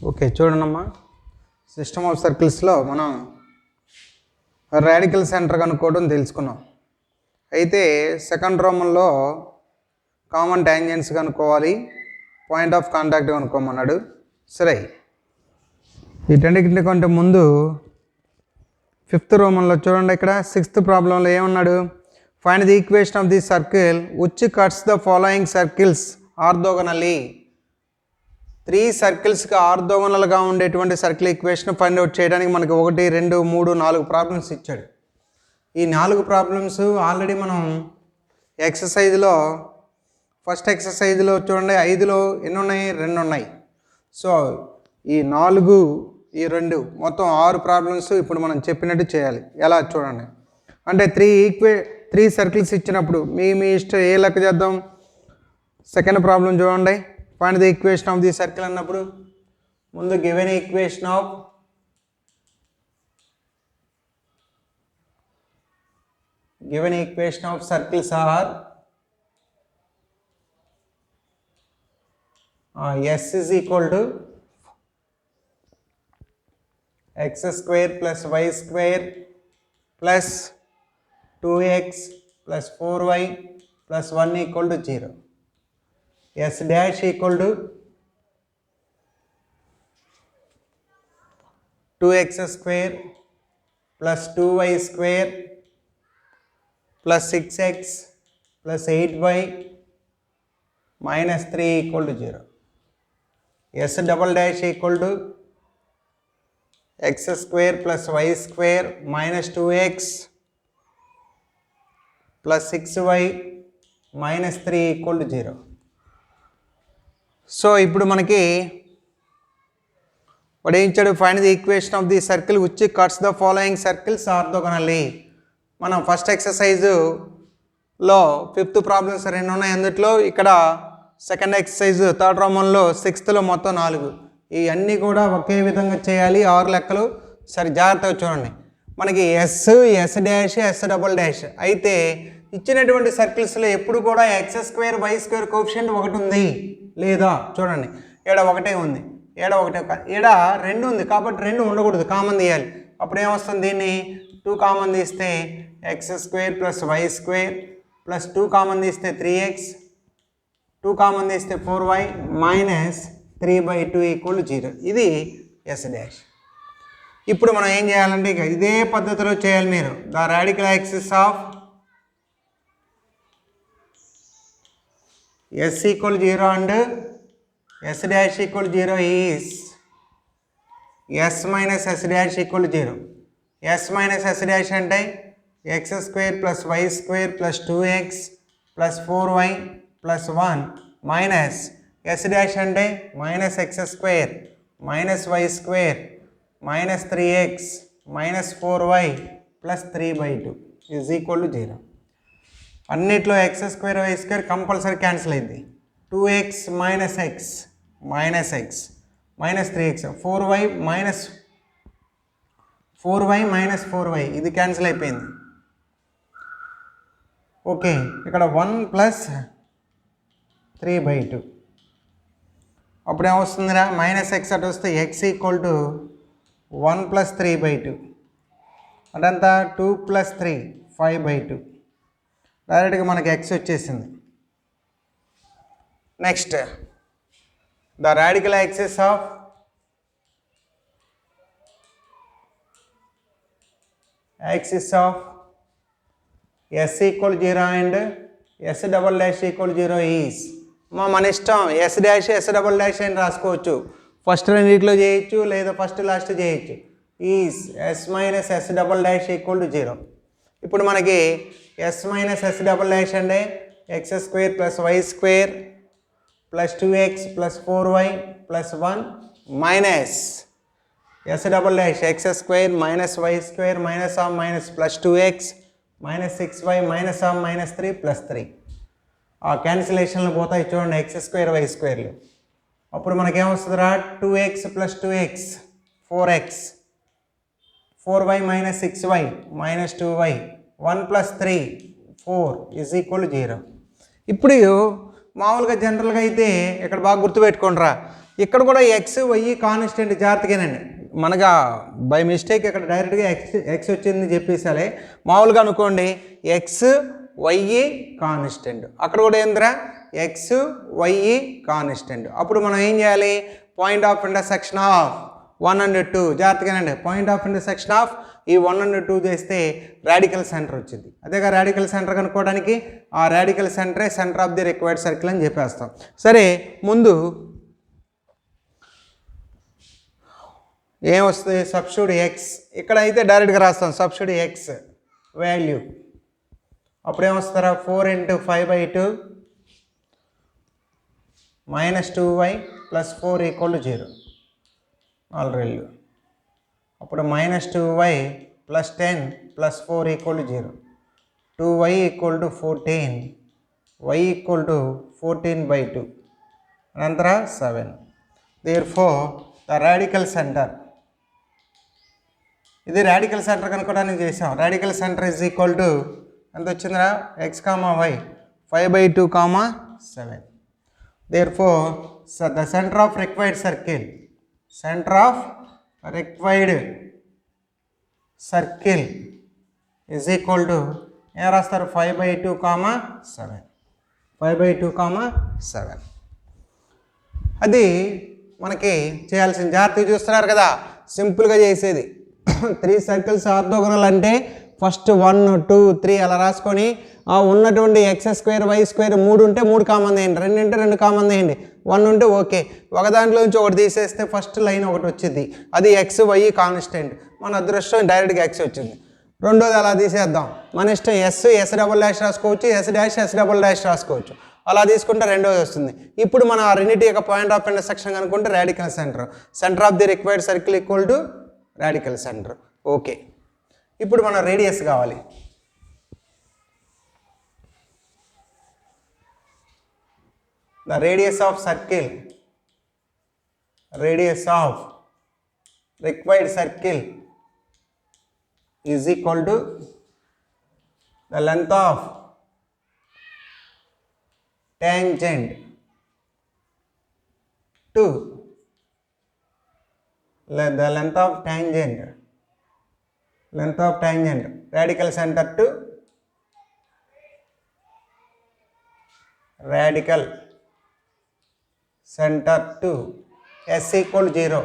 Okay చూడండమ్మా, system of సర్కిల్స్లో మనం radical centre కనుక్కోవడం తెలుసుకున్నాం. అయితే సెకండ్ రోమన్లో కామన్ ట్యాంజెంట్స్ కనుక్కోవాలి, పాయింట్ ఆఫ్ కాంటాక్ట్ కనుక్కోమన్నాడు. సరే, వీటన్నిటి కంటే ముందు ఫిఫ్త్ రోమన్లో చూడండి, ఇక్కడ సిక్స్త్ ప్రాబ్లంలో ఏమన్నాడు? Find the equation of the circle which cuts the following circles orthogonally. 3 సర్కిల్స్కి ఆర్థోగనల్గా ఉండేటువంటి సర్కిల్ ఈక్వేషన్ ఫైండ్ అవుట్ చేయడానికి మనకి 1, 2, 3, 4 ప్రాబ్లమ్స్ ఇచ్చాడు. ఈ 4 ప్రాబ్లమ్స్ ఆల్రెడీ మనం ఎక్సర్సైజ్లో ఫస్ట్ ఎక్సర్సైజ్లో చూడండి, 5లో ఎన్ని ఉన్నాయి? 2 ఉన్నాయి. సో ఈ 4, ఈ 2 మొత్తం 6 ప్రాబ్లమ్స్ ఇప్పుడు మనం చెప్పినట్టు చేయాలి. ఎలా చూడండి, అంటే 3 సర్కిల్స్ ఇచ్చినప్పుడు మీ ఇష్టం ఏ లెక్క చేద్దాం. సెకండ్ ప్రాబ్లం చూడండి, find the equation of the circle అన్నప్పుడు ముందు given equation of circles are S is equal to x square plus y square plus 2x plus 4y plus 1 equal to 0. S dash equal to 2x square plus 2y square plus 6x plus 8y minus 3 equal to 0. S double dash equal to x square plus y square minus 2x plus 6y minus 3 equal to 0. So ఇప్పుడు మనకి వాడు ఏం ఇచ్చాడు? Find the equation of the circle which cuts the following circles orthogonally. మనం first ఎక్సర్సైజులో 5th problems 2 ఉన్నాయి, అందులో ఇక్కడ సెకండ్ ఎక్సర్సైజ్ థర్డ్ రోమన్లో 6thలో మొత్తం 4. ఇవన్నీ కూడా ఒకే విధంగా చేయాలి, 6 లెక్కలు. సరే జాగ్రత్తగా చూడండి, మనకి yes dash yes double dash అయితే ఇచ్చినటువంటి సర్కిల్స్లో ఎప్పుడు కూడా x square y square coefficient 1 ఉంది లేదా? చూడండి, ఏడ 1 ఉంది, ఏడ 2 ఉంది, కాబట్టి 2 ఉండకూడదు, కామన్ తీయాలి. అప్పుడు ఏమొస్తుంది? దీన్ని 2 కామన్ తీస్తే x square plus y square plus 2 common తీస్తే 3x, 2 కామన్ తీస్తే 4y మైనస్ 3/2 ఈక్వల్ టు 0. ఇది ఎస్ డాష్. ఇప్పుడు మనం ఏం చేయాలంటే ఇక ఇదే పద్ధతిలో చేయాలి మీరు. The radical axis of s equal 0 and s dash equal 0 is s minus s dash equal 0. s minus s dash అంటే x square plus y square plus 2x plus 4y plus 1 minus s dash అంటే minus x square minus y square minus 3x minus 4y plus 3/2 is equal to 0. అన్నిట్లో x square y square compulsory cancel అయింది. 2x minus x minus x minus 3x 4y minus 4y ఇది cancel అయిపోయింది. Okay, ఇక్కడ 1 plus 3/2 అప్పుడు ఏమొస్తుందిరా? Minus x అటు వస్తే x equal to 1 plus 3/2 అదంతా 2 plus 3 5/2. డైరెక్ట్గా మనకి x వచ్చేసింది. Next the radical axis of s equal 0 and s double dash equal 0 is మన ఇష్టం. s dash s double dash అని రాసుకోవచ్చు, ఫస్ట్ రెండిట్లో చేయొచ్చు లేదా ఫస్ట్ లాస్ట్ చేయొచ్చు. Is s minus s double dash equal to 0. ఇప్పుడు మనకి s minus s double dash అంటే x square plus y square plus 2x plus 4y plus 1 minus s double dash x square minus y square minus of minus plus 2x minus 6y minus of minus 3 plus 3. ఆ క్యాన్సిలేషన్లు పోతాయి చూడండి, x square y స్క్వేర్లు. అప్పుడు మనకేమొస్తుందిరా? 2x plus 2x 4x 4y minus 6y minus 2y 1 plus 3 4 is equal 0. ఇప్పుడు మామూలుగా జనరల్గా అయితే ఇక్కడ బాగా గుర్తుపెట్టుకోండిరా, ఇక్కడ కూడా ఎక్స్ వై కాన్స్టెంట్ జాగ్రత్తగానండి. మనగా బై మిస్టేక్ ఇక్కడ డైరెక్ట్గా ఎక్స్ వచ్చింది చెప్పేసాలే. మామూలుగా అనుకోండి ఎక్స్ వై కాన్స్టెంట్, అక్కడ కూడా ఏంద్రా ఎక్స్ వై కాన్స్టెంట్. అప్పుడు మనం ఏం చేయాలి? Point of intersection of 1 and 2 జాగ్రత్తగానండి. పాయింట్ ఆఫ్ ఇంటర్సెక్షన్ ఆఫ్ ఈ 1 and 2 చేస్తే రాడికల్ సెంటర్ వచ్చింది. అదేగా రాడికల్ సెంటర్ కనుక్కోవడానికి ఆ రాడికల్ సెంటరే centre of the required circle అని చెప్పేస్తాం. సరే, ముందు ఏమొస్తుంది? Substitute X. ఇక్కడ అయితే డైరెక్ట్గా రాస్తాం సబ్స్టిట్యూట్ ఎక్స్ వాల్యూ. అప్పుడు ఏమొస్తారా? 4 × 5/2 -2y + 4 = 0 ఆల్రెడీ. అప్పుడు -2y + 10 + 4 = 0. 2y = 14, y = 14/2 అనంతర 7. Therefore the radical center, ఇది రాడికల్ సెంటర్ కనుక్కోవడానికి చేసాం. Radical centre is equal to ఎంత వచ్చిందిరా? x, y 5/2, 7. Therefore the center of required circle, center of required circle is equal to ఏం రాస్తారు? 5/2, 7. 5/2, 7. అది మనకి చేయాల్సిన. జాగ్రత్తగా చూస్తున్నారు కదా, సింపుల్గా చేసేది. 3 సర్కిల్స్ ఆర్థోగోనల్ అంటే ఫస్ట్ 1, 2, 3 అలా రాసుకొని ఆ ఉన్నటువంటి x² y² 3 ఉంటే 3 కామన్ వేయండి, 2 ఉంటే 2 కామన్ వేయండి, 1 ఉంటే ఓకే. ఒక దాంట్లో నుంచి ఒకటి తీసేస్తే ఫస్ట్ లైన్ ఒకటి వచ్చింది, అది x y కాన్స్టెంట్. మన అదృష్టం డైరెక్ట్గా x వచ్చింది. రెండోది అలా తీసేద్దాం, మన ఇష్టం. s డబుల్ డాష్ రాసుకోవచ్చు, s డబుల్ డాష్ రాసుకోవచ్చు. అలా తీసుకుంటే రెండోది వస్తుంది. ఇప్పుడు మనం ఆ రెండింటి యొక్క పాయింట్ ఆఫ్ ఇంటర్సెక్షన్ కనుక్కుంటే radical centre, centre of the required circle equal to radical centre. Okay, ఇప్పుడు మన రేడియస్ కావాలి. The radius of circle, radius of required circle is equal to the length of tangent to the length of tangent, radical center to radical center to s = 0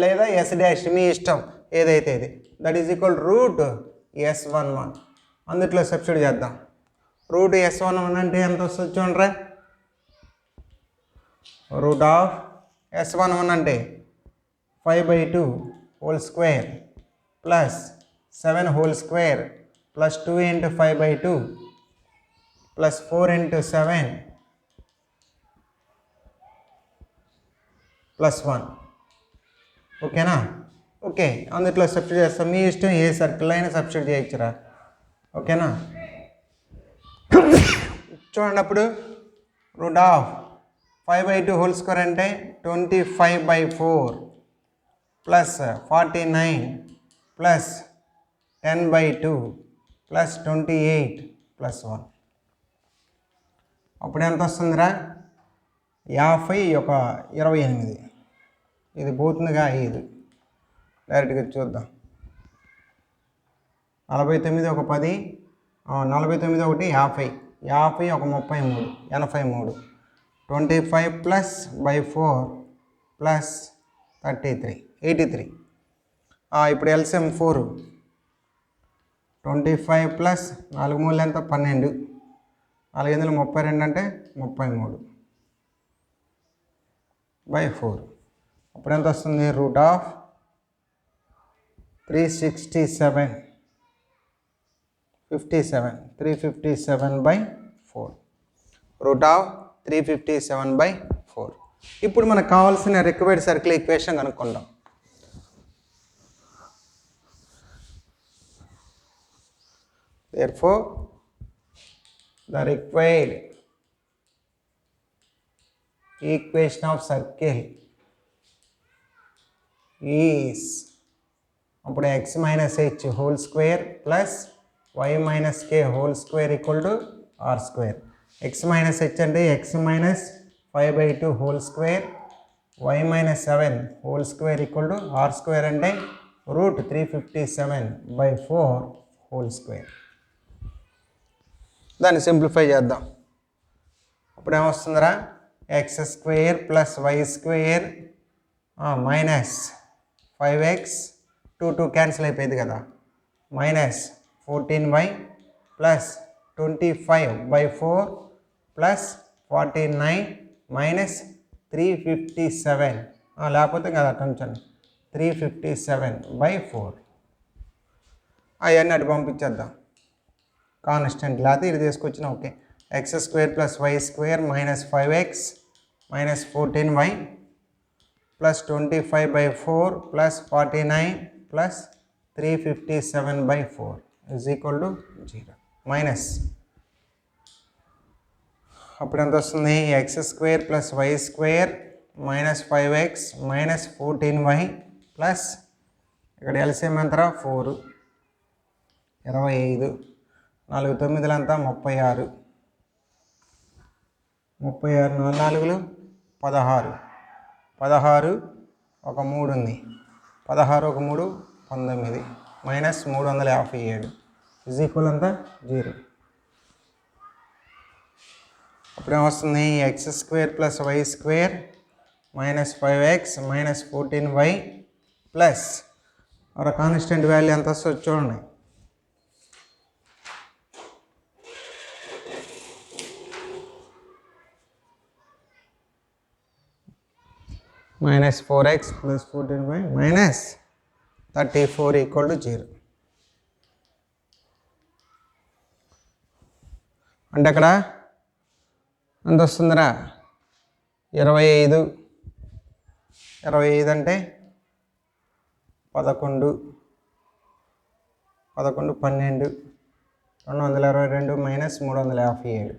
లేదా s dash మీ ఇష్టం ఏదైతే ఇది. That is equal √s11. అందుట్లో substitute చేద్దాం. √s11 అంటే ఎంత వస్తుంది చూడరా? √s11 అంటే 5/2 whole square plus 7 whole square plus 2 × 5/2 plus 4 × 7 plus 1. ఓకేనా? ఓకే, అందుట్లో సబ్స్టిట్యూట్ చేస్తాం. మీ ఇష్టం, ఏ సర్కిల్ అయినా సబ్స్టిట్యూట్ చేయొచ్చురా. ఓకేనా? చూడండి, అప్పుడు √5/2 హోల్ స్క్వేర్ అంటే 25/4 ప్లస్ 49 ప్లస్ 10/2 ప్లస్ 28 ప్లస్ 1. అప్పుడు ఎంత వస్తుందిరా? 50 ఒక 28. ఇది పోతుందిగా 5. డైరెక్ట్గా చూద్దాం. 49 ఒక 10, 49 ఒకటి 50, 50 ఒక 33, 83. 25 ప్లస్ /4 ప్లస్ 33, 83. ఇప్పుడు LCM 4. 25 ప్లస్ 4 3 ఎంత? 12. 4 8 32 అంటే 33/4. అప్పుడు ఎంత వస్తుంది? √357 357/4. √357/4. ఇప్పుడు మనకు కావాల్సిన రిక్వైర్డ్ సర్కిల్ ఈక్వేషన్ కనుక్కుందాం. Therefore the required equation of circle is అప్పుడు x - h whole square plus y - k whole square equal to r². x - h అంటే x - 5/2 whole square, y minus 7 whole square equal to r square అంటే root 357/4 whole square. దాన్ని simplify చేద్దాం. అప్పుడు ఏమొస్తుందిరా x square plus y square minus 5x 2 cancel అయిపోయింది కదా, minus 14y plus 25/4 plus 49 minus 357 లేకపోతే కదా కొంచెం 357/4 అవన్నీ అటు పంపించేద్దాం. కాన్స్టెంట్ లేకపోతే ఇది తీసుకొచ్చిన okay. X square plus y square minus 5x minus 14y plus 25/4 plus 49 plus 357/4 is equal to 0 minus అప్పుడు ఎంత వస్తుంది x square plus y square minus 5x minus 14y plus ఇక్కడ ఎల్సిఎం ఎంతరా 4 25 4 9 36 4 16 16 ఒక 3 ఉంది 16 ఒక 3 19 మైనస్ 357 ఈజ్ ఈక్వల్ అంతా 0. అప్పుడు ఏమొస్తుంది x square plus y square minus 5x minus 14y plus ఒక కాన్స్టెంట్ వాల్యూ ఎంత వస్తుందో చూడండి, minus 4x plus 14y minus 34 equal to 0. అంటే అక్కడ ఎంత వస్తుందిరా 25 అంటే 11 12 222 మైనస్ 357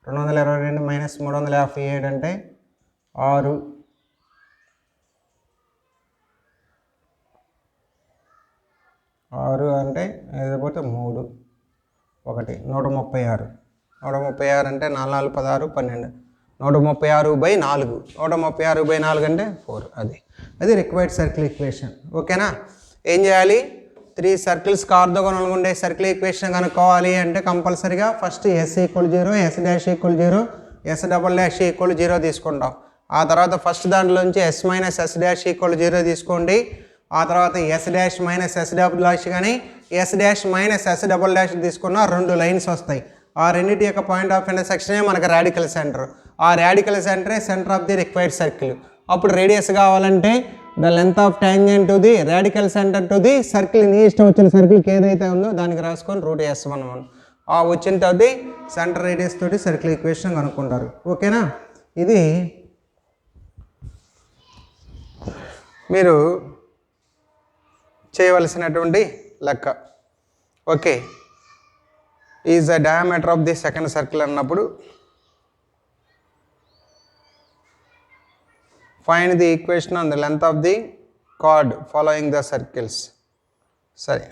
222 మైనస్ 357 అంటే 6 అంటే లేకపోతే 3 1 136 136 అంటే 4 16 12 136/4 136/4 అంటే 4. అది రిక్వైర్డ్ సర్కిల్ ఈక్వేషన్. ఓకేనా? ఏం చేయాలి? 3 సర్కిల్స్కి ఆర్థోగోనల్గా ఉండే సర్కిల్ ఈక్వేషన్ కనుక్కోవాలి అంటే కంపల్సరీగా ఫస్ట్ s = 0 s' = 0 s" = 0 తీసుకుంటాం. ఆ తర్వాత ఫస్ట్ దాంట్లోంచి s మైనస్ s' = 0 తీసుకోండి. ఆ తర్వాత s' మైనస్ s' కానీ s' మైనస్ s" తీసుకున్న 2 లైన్స్ వస్తాయి. ఆ రెండింటి యొక్క పాయింట్ ఆఫ్ ఇంటర్సెక్షనే మనకు రాడికల్ సెంటర్. ఆ రాడికల్ సెంటరే centre of the required circle. అప్పుడు రేడియస్ కావాలంటే the length of tangent to the radical centre to the circle, నీ ఇష్టం వచ్చిన సర్కిల్కి ఏదైతే ఉందో దానికి రాసుకొని √s11 ఆ వచ్చిన తోటి సెంటర్ రేడియస్ తోటి సర్కిల్ ఈక్వేషన్ కనుక్కుంటారు. ఓకేనా? ఇది మీరు చేయవలసినటువంటి లెక్క. Okay, is the diameter of the second circle అన్నప్పుడు find the equation on the length of the chord following the circles. సరే,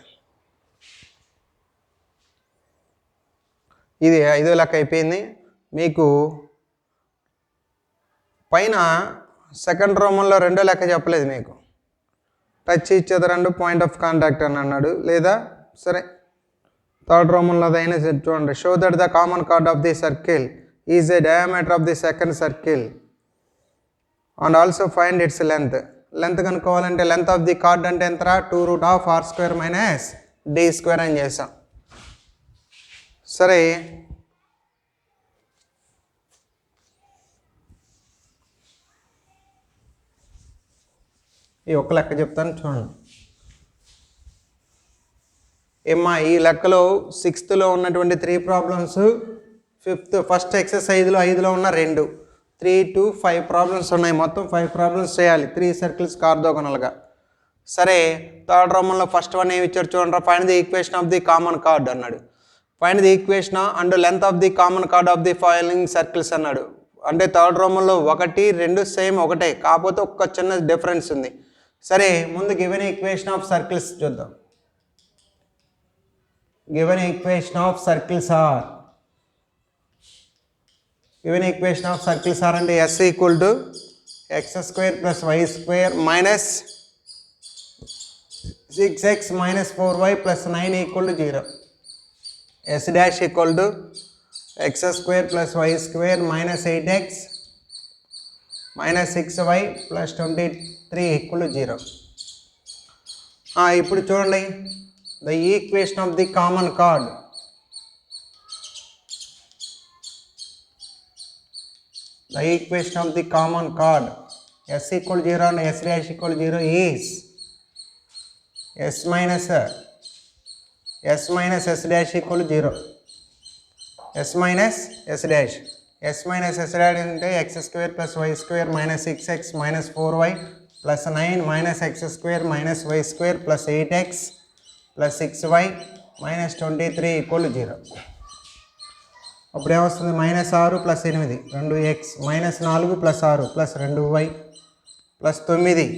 ఇది 5వ లెక్క అయిపోయింది. మీకు పైన సెకండ్ రోమన్లో 2వ లెక్క చెప్పలేదు మీకు. Touch each other and point of contact అని అన్నాడు, లేదా సరే థర్డ్ రోమన్లో అదైనా చూడండి. Show that the common chord of the circle is a diameter of the second circle and also find its length. Length కనుక్కోవాలంటే లెంత్ ఆఫ్ ది కార్డ్ అంటే ఎంతరా 2√r² మైనస్ d² అని చేసాం. సరే, ఈ ఒక్క లెక్క చెప్తాను చూడండి. ఏమ్మా ఈ లెక్కలో 6th ఉన్నటువంటి 3 ప్రాబ్లమ్స్, ఫస్ట్ ఎక్సర్సైజ్లో 5లో ఉన్న 2, 3 to 5 ప్రాబ్లమ్స్ ఉన్నాయి. మొత్తం 5 ప్రాబ్లమ్స్ చేయాలి 3 సర్కిల్స్కి ఆర్థోగోనల్గా. సరే, థర్డ్ రోమన్లో ఫస్ట్ వన్ ఏమి ఇచ్చారు చూడండి. Find the equation of the common chord అన్నాడు. Find the equation and length of the common chord of the following circles అన్నాడు. అంటే థర్డ్ రోమన్లో 1, 2 సేమ్ ఒకటే, కాకపోతే ఒక్క చిన్న డిఫరెన్స్ ఉంది. సరే, ముందు గివెన్ ఈక్వేషన్ ఆఫ్ సర్కిల్స్ చూద్దాం. Given equation of circles are అంటే s = x square plus y square minus 6x minus 4y plus 9 equal to 0. S dash equal to x square plus y square minus 8x minus 6y plus 23 equal to 0. ఇప్పుడు చూడండి, the equation of the common chord. The equation of the common chord s equal to 0 and s dash equal to 0 is s minus s dash equal to 0. S minus s dash. S minus s dash అంటే x square plus y square minus 6x minus 4y plus 9 minus x square minus y square plus 8x plus 6y minus 23 equal to 0. అప్పుడు ఏమొస్తుంది? -6 plus 8 2x -4 plus 6 plus 2y plus 9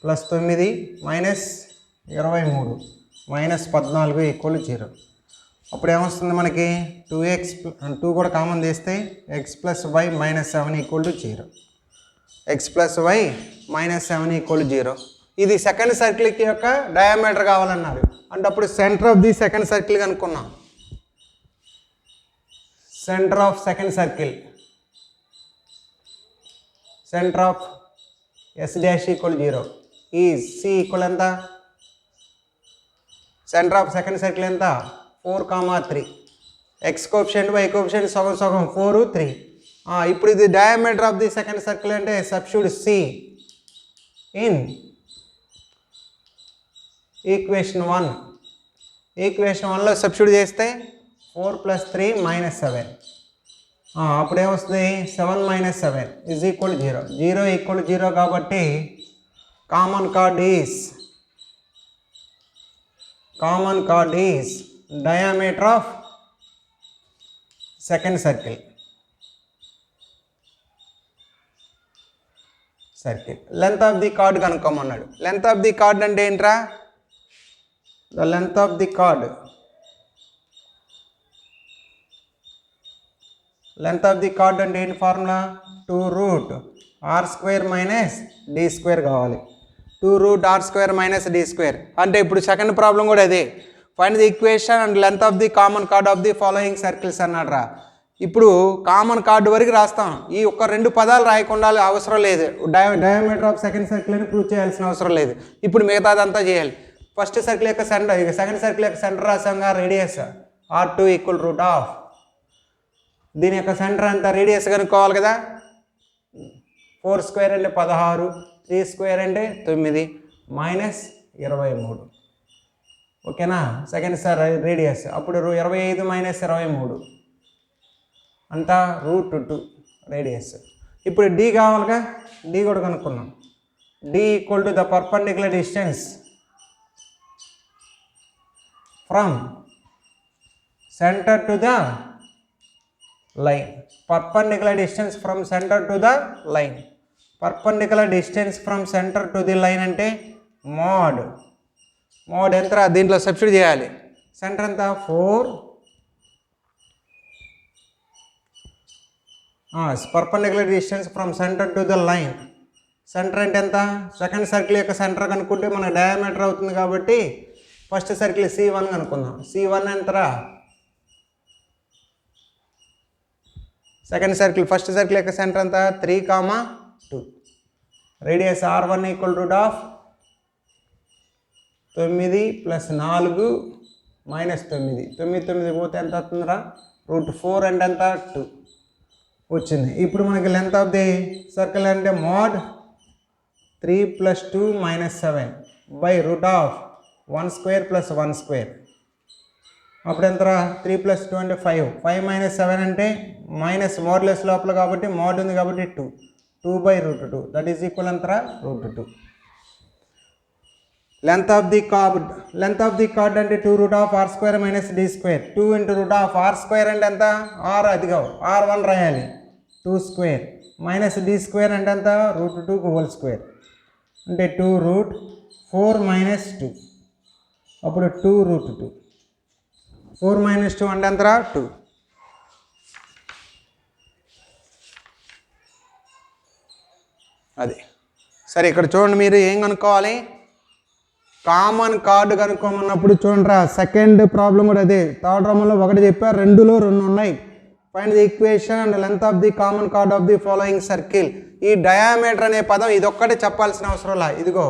plus 9 minus 23 minus 14 equal 0. అప్పుడు ఏమొస్తుంది మనకి? 2x 2 కూడా common తీస్తే x plus y -7 equal 0. x plus y -7 equal 0. ఇది second circle యొక్క diameter కావాలన్నారు. అంటే అప్పుడు centre of the second circle కనుక్కున్నాం. Centre of second circle, centre of s dash equal 0 is c equal ఎంత? సెంటర్ ఆఫ్ సెకండ్ సర్కిల్ ఎంత? 4, 3. x coefficient y coefficient సగం సగం 4, 3. ఇప్పుడు ఇది diameter of the second circle అంటే substitute c in equation 1. Equation 1లో substitute చేస్తే 4 + 3 -7. అప్పుడు ఏమొస్తుంది? 7 - 7 ఈజ్ ఈక్వల్ 0. 0 ఈక్వల్ 0 కాబట్టి common chord is diameter of second circle. Length of the chord కనుక్కోమన్నాడు. లెంత్ ఆఫ్ ది కార్డ్ అంటే ఏంట్రా? The length of the chord, length of the chord అంటే ఏంటి ఫార్ములా? 2√r² మైనస్ d² కావాలి. 2√r² - d². అంటే ఇప్పుడు second problem కూడా అదే. Find the equation and length of the common chord of the following circles అన్నాడు రా. ఇప్పుడు కామన్ కార్డు వరకు రాస్తాం. ఈ ఒక్క 2 పదాలు రాయకుండా అవసరం లేదు. డయామీటర్ ఆఫ్ సెకండ్ సర్కిల్ అని ప్రూవ్ చేయాల్సిన అవసరం లేదు. ఇప్పుడు మిగతాదంతా చేయాలి. ఫస్ట్ సర్కిల్ యొక్క సెంటర్, సెకండ్ సర్కిల్ యొక్క సెంటర్ రాసాంగా, రేడియస్ r2 ఈక్వల్ √. దీని యొక్క సెంటర్ అంత రేడియస్ కనుక్కోవాలి కదా. 4² అంటే 16, 3² అంటే 9 -23. ఓకేనా? Second radius. అప్పుడు 25 - 23 అంతా √2 రేడియస్. ఇప్పుడు d కావాలిగా, d కూడా కనుక్కున్నాం. d equal to the perpendicular distance from centre to the line. Perpendicular distance from centre to the line. Perpendicular distance from centre to the line అంటే మోడ్ ఎంత? దీంట్లో substitute చేయాలి. Centre ఎంత? 4. Perpendicular distance from centre to the line. Centre అంటే ఎంత? Second circle యొక్క centre కనుక్కుంటే మనకు డయామీటర్ అవుతుంది కాబట్టి ఫస్ట్ సర్కిల్ C1 కనుక్కుందాం. C1 ఎంతరా? సెకండ్ సర్కిల్ ఫస్ట్ సర్కిల్ యొక్క సెంటర్ ఎంత? 3, 2. Radius r1 equal √9 + 4 - 9. 9 పోతే ఎంత వస్తుందిరా? √4 అంటే ఎంత? 2 వచ్చింది. ఇప్పుడు మనకి లెంత్ ఆఫ్ ది సర్కిల్ అంటే మోడ్ 3 + 2 - 7 √1² + 1². అప్పుడు ఎంతరా? 3 + 2 అంటే 5. 5 - 7 అంటే మైనస్ మోడ్లెస్ లోపల కాబట్టి మోడ్ ఉంది కాబట్టి 2. 2/√2 దట్ ఈజ్ ఈక్వల్ ఎంతరా? √2. లెంత్ ఆఫ్ ది కార్డ్ అంటే 2√r² - d². 2 × √r² అంటే ఎంత? r అదిగా r1 రాయాలి. 2² - d² అంటే ఎంత? √2² అంటే 2√4 - 2. అప్పుడు 2√2. 4 - 2 అంటే ఎంతరా? 2. అది సరే ఇక్కడ చూడండి మీరు ఏం కనుక్కోవాలి కామన్ కార్డు కనుక్కోమన్నప్పుడు చూడండి రా సెకండ్ ప్రాబ్లం కూడా అదే థర్డ్ రోమన్లో ఒకటి చెప్పారు రెండులో రెండు ఉన్నాయి find the equation and length of the common chord of the following circle ఈ డయామీటర్ అనే పదం ఇదొక్కటే చెప్పాల్సిన అవసరం లా ఇదిగో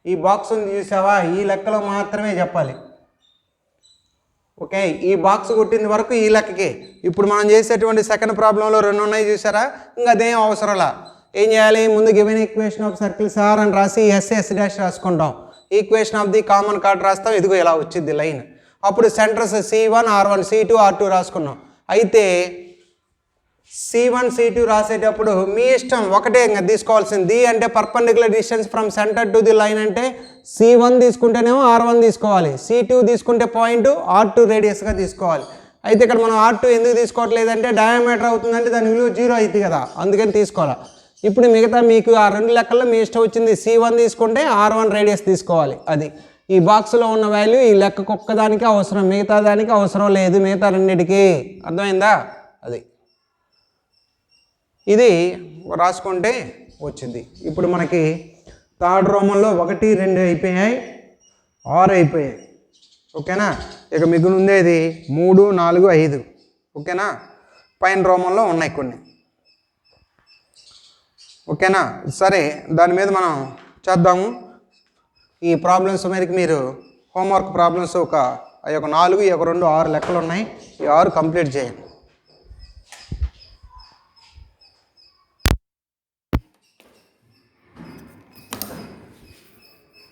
ఈ బాక్స్ ఉంది చూసావా ఈ లెక్కలో మాత్రమే చెప్పాలి ఓకే ఈ బాక్స్ కొట్టింది వరకు ఈ లెక్కకి ఇప్పుడు మనం చేసేటువంటి సెకండ్ ప్రాబ్లంలో రెండు ఉన్నాయి చూసారా ఇంకా అదేం అవసరంలా ఏం చేయాలి ముందు given equation of circle sir అని రాసి ఎస్ డాష్ రాసుకుంటాం equation of the common card రాస్తాం ఇదిగో ఇలా వచ్చింది లైన్ అప్పుడు centres C1 R1 C2 R2 రాసుకున్నాం అయితే C1 C2 రాసేటప్పుడు మీ ఇష్టం ఒకటే ఇంకా తీసుకోవాల్సింది ది అంటే perpendicular distance from centre to the line అంటే C1 తీసుకుంటేనేమో R1 తీసుకోవాలి C2 తీసుకుంటే పాయింట్ R2 రేడియస్గా తీసుకోవాలి అయితే ఇక్కడ మనం R2 ఎందుకు తీసుకోవట్లేదంటే డయామీటర్ అవుతుందంటే దాని విలువ 0 అవుతుంది కదా అందుకని తీసుకోవాలి ఇప్పుడు మిగతా మీకు ఆ రెండు లెక్కల్లో మీ ఇష్టం వచ్చింది C1 తీసుకుంటే R1 రేడియస్ తీసుకోవాలి అది ఈ బాక్స్లో ఉన్న వాల్యూ ఈ లెక్కకు ఒక్కదానికి అవసరం మిగతా దానికి అవసరం లేదు మిగతా రెండింటికి అర్థమైందా అది ఇది రాసుకుంటే వచ్చింది ఇప్పుడు మనకి థర్డ్ రోమన్లో 1 2 అయిపోయాయి 6 అయిపోయాయి ఓకేనా ఇక మిగులు ఉండేది 3 4 5 ఓకేనా పైన రోమన్లో ఉన్నాయి కొన్ని ఓకేనా సరే దాని మీద మనం చేద్దాము ఈ ప్రాబ్లమ్స్ మీదకి మీరు హోంవర్క్ ప్రాబ్లమ్స్ ఒక 4 2 6 లెక్కలు ఉన్నాయి ఈ 6 కంప్లీట్ చేయండి